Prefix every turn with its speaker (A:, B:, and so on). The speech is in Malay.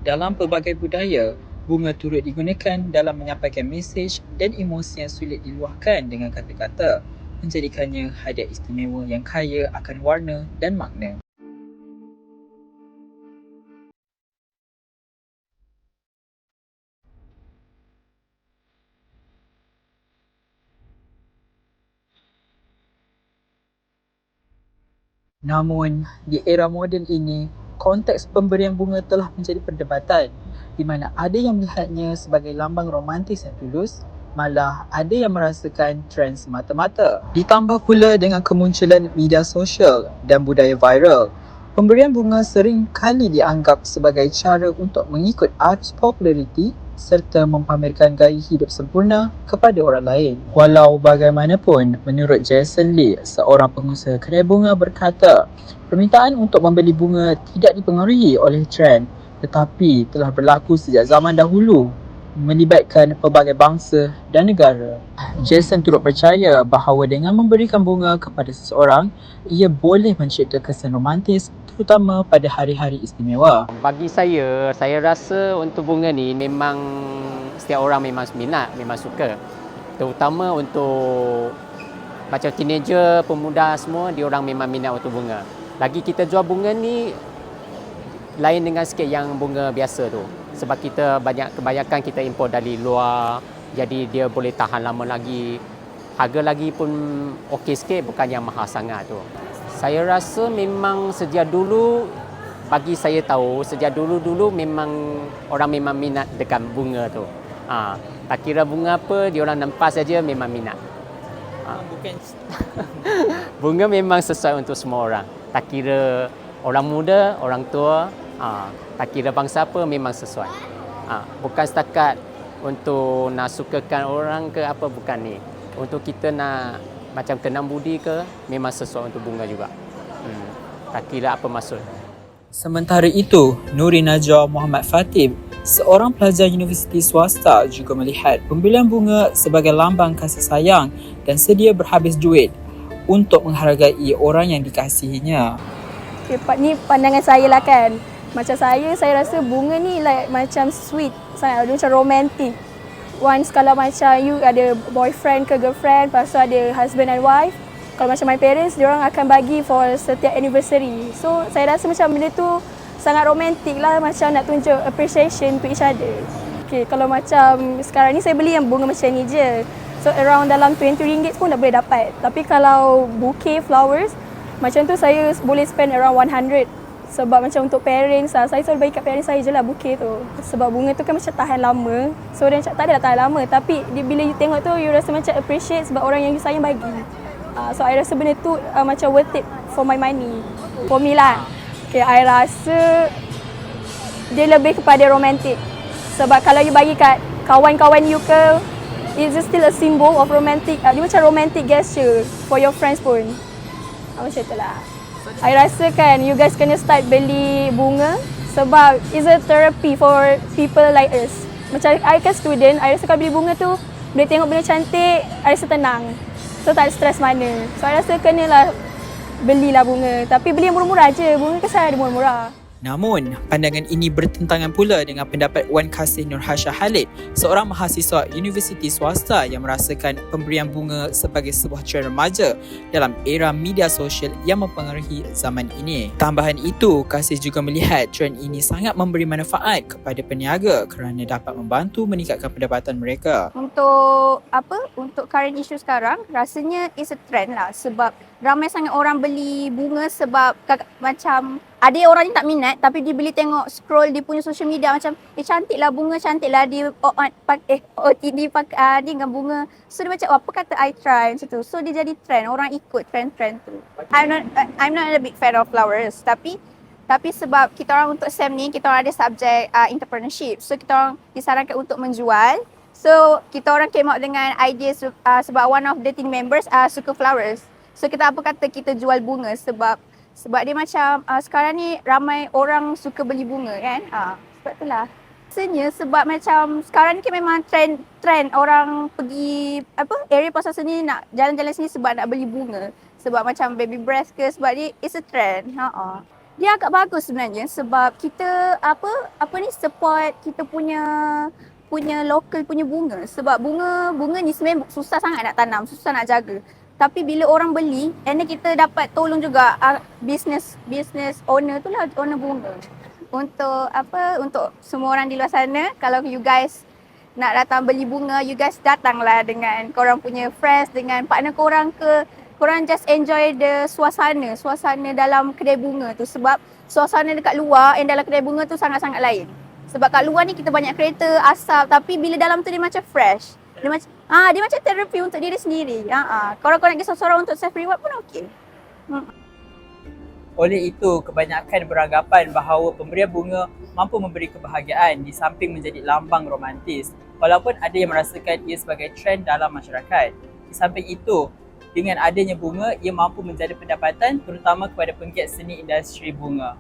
A: Dalam pelbagai budaya, bunga turut digunakan dalam menyampaikan mesej dan emosi yang sulit diluahkan dengan kata-kata, menjadikannya hadiah istimewa yang kaya akan warna dan makna. Namun, di era moden ini, konteks pemberian bunga telah menjadi perdebatan di mana ada yang melihatnya sebagai lambang romantis yang tulus, malah ada yang merasakan trend semata-mata. Ditambah pula dengan kemunculan media sosial dan budaya viral, pemberian bunga sering kali dianggap sebagai cara untuk mengikut arus populariti serta mempamerkan gaya hidup sempurna kepada orang lain. Walau bagaimanapun, menurut Jason Lee, seorang pengusaha kedai bunga berkata, permintaan untuk membeli bunga tidak dipengaruhi oleh trend tetapi telah berlaku sejak zaman dahulu, melibatkan pelbagai bangsa dan negara. Jason turut percaya bahawa dengan memberikan bunga kepada seseorang, ia boleh mencipta kesan romantis terutama pada hari-hari istimewa.
B: Bagi saya rasa untuk bunga ni memang setiap orang memang minat, memang suka. Terutama untuk macam teenager, pemuda semua, dia orang memang minat untuk bunga. Lagi kita jual bunga ni lain dengan sikit yang bunga biasa tu. Sebab kita kebanyakan kita import dari luar, jadi dia boleh tahan lama lagi. Harga lagi pun okey sikit, bukan yang mahal sangat tu. Saya rasa memang sejak dulu, bagi saya tahu, sejak dulu memang orang memang minat dekat bunga tu. Tak kira bunga apa, dia orang nampak saja memang minat.
A: Bukan
B: Bunga memang sesuai untuk semua orang. Tak kira orang muda, orang tua, tak kira bangsa apa, memang sesuai. Bukan setakat untuk nak sukakan orang ke apa, bukan ni. Untuk kita nak macam kenang budi ke, memang sesuai untuk bunga juga. Tak kira apa maksud.
A: Sementara itu, Nuri Najwa Muhammad Fatib, seorang pelajar universiti swasta juga melihat pembelian bunga sebagai lambang kasih sayang dan sedia berhabis duit untuk menghargai orang yang dikasihinya.
C: Okay, ni pandangan saya lah kan. Macam saya rasa bunga ni like macam sweet sangat, macam romantic. Once kalau macam you ada boyfriend ke girlfriend, lepas tu ada husband and wife, kalau macam my parents, diorang akan bagi for setiap anniversary. So saya rasa macam benda tu sangat romantic lah, macam nak tunjuk appreciation to each other. Okay, kalau macam sekarang ni saya beli yang bunga macam ni je. So around dalam RM20 pun dah boleh dapat. Tapi kalau bouquet flowers, macam tu saya boleh spend around 100. Sebab macam untuk parents lah, saya selalu bagi kat parents saya je lah bouquet tu. Sebab bunga tu kan macam tahan lama. So dia macam tak adalah tahan lama, tapi bila you tengok tu, you rasa macam appreciate sebab orang yang you sayang bagi. So I rasa benda tu macam worth it for my money. For me lah. Okay, I rasa dia lebih kepada romantic. Sebab kalau you bagi kat kawan-kawan you ke, it's still a symbol of romantic. Dia macam romantic gesture for your friends pun. Macam tu lah. I rasa kan you guys kena start beli bunga sebab it's a therapy for people like us. Macam I kan student, I rasa kalau beli bunga tu boleh tengok benda cantik, I rasa tenang. So tak ada stres mana. So I rasa kenalah belilah bunga. Tapi beli yang murah-murah je. Bunga kan selalu ada murah-murah.
A: Namun, pandangan ini bertentangan pula dengan pendapat Wan Kasih Nurhasha Khalid, seorang mahasiswa universiti swasta yang merasakan pemberian bunga sebagai sebuah trend remaja dalam era media sosial yang mempengaruhi zaman ini. Tambahan itu, Kasih juga melihat trend ini sangat memberi manfaat kepada peniaga kerana dapat membantu meningkatkan pendapatan mereka.
D: Untuk current issue sekarang, rasanya is a trend lah sebab ramai sangat orang beli bunga sebab macam ada orang yang tak minat tapi dia beli tengok scroll dia punya social media macam cantiklah bunga, cantiklah dia OTD pakai dengan bunga. So dia macam apa kata I try macam tu. So dia jadi trend, orang ikut trend tu. I'm not a big fan of flowers tapi sebab kita orang untuk SEM ni kita orang ada subjek entrepreneurship. So kita orang disarankan untuk menjual. So kita orang came out dengan idea sebab one of the team members suka flowers. So kita kita jual bunga sebab dia macam sekarang ni ramai orang suka beli bunga kan. Sebab itulah. Rasanya sebab macam sekarang ni memang trend orang pergi area pasar seni nak jalan-jalan sini sebab nak beli bunga. Sebab macam baby breath ke sebab dia is a trend. Dia agak bagus sebenarnya sebab kita support kita punya local punya bunga, sebab bunga ni sebenarnya susah sangat nak tanam, susah nak jaga. Tapi bila orang beli, and then kita dapat tolong juga business owner tu lah, owner bunga. Untuk semua orang di luar sana, kalau you guys nak datang beli bunga, you guys datanglah dengan korang punya friends, dengan partner korang ke, korang just enjoy the suasana dalam kedai bunga tu, sebab suasana dekat luar and dalam kedai bunga tu sangat-sangat lain. Sebab kat luar ni kita banyak kereta, asap, tapi bila dalam tu dia macam fresh. Dia macam terapi untuk diri sendiri. Kalau kau nak pergi seorang untuk self reward pun okey.
A: Oleh itu, kebanyakan beranggapan bahawa pemberian bunga mampu memberi kebahagiaan di samping menjadi lambang romantis, walaupun ada yang merasakan ia sebagai trend dalam masyarakat. Di samping itu, dengan adanya bunga, ia mampu menjadi pendapatan terutama kepada penggiat seni industri bunga.